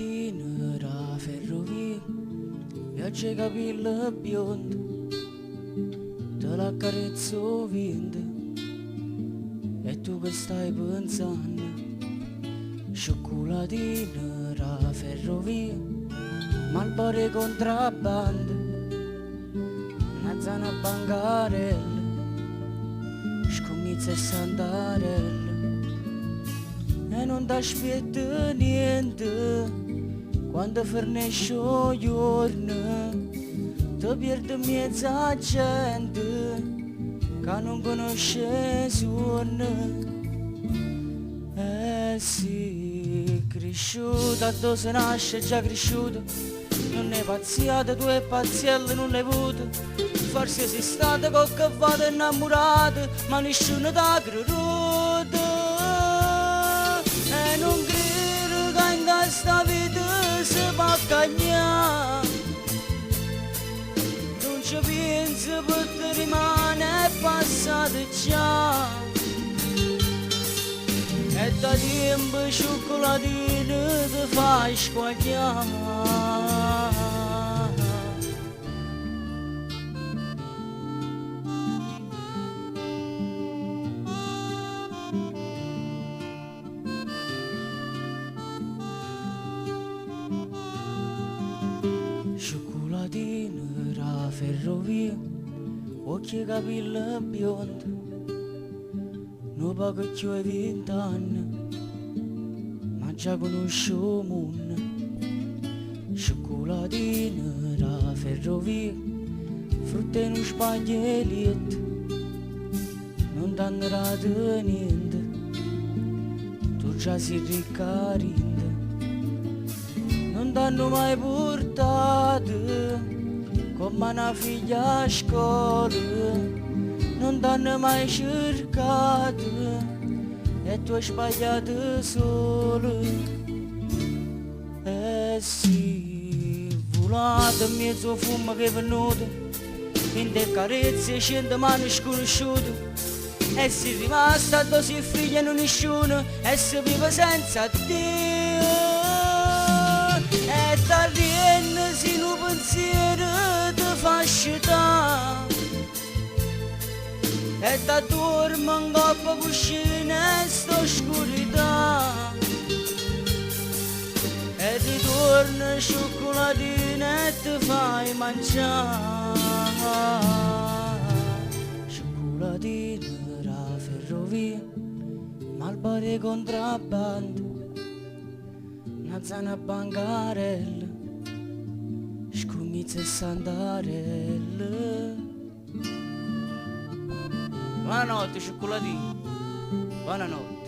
cioccolatine da ferrovia, viaggia i capelli biondi, te la carezzo vinta, e tu che stai pensando, cioccolatine da ferrovia, ma il pare contrabbando, una zana bancarella, scommizza e sandarella, e non ti aspetta niente, quando fornisce il giorno, ti pierde mezza gente, che non conosce suono. Sì, cresciuta, dove si nasce già cresciuta, non è pazziata, tu e pazziella non hai avuto, forse sei stata con che vado innamorata, ma nessuno t'ha creduto. E non credo che in questa vita si va a cagnare, non ci penso perché rimane passato già. E da tempo cioccolatine ti fai squagliare. Cioccolatine da ferrovia, occhi e capelli biondi, non pago più ai 20 anni, ma già conosco il mondo. Cioccolatine da ferrovia, frutta in un spaghetto, non t'hanno dato niente, tu già sei ricca rinda, non t'hanno mai portato come una figlia a scuola, non t'hanno mai cercato e tu hai sbagliato solo. Sì, volato in mezzo fumo che è venuto, in te carezze e 100 mani sconosciute, e sei rimasta dove sei figlia e non nessuno, e si vive senza te. E da rienne si un pensiero ti fa scitare, e da dormo in coppa cuscina e sto oscurità, e ritorno cioccolatine e ti fai mangiare. Cioccolatine da ferrovia, ma il pare contrabbando, una zana bancarella, scommizza e sandarella. Buonanotte cioccolatine, buonanotte.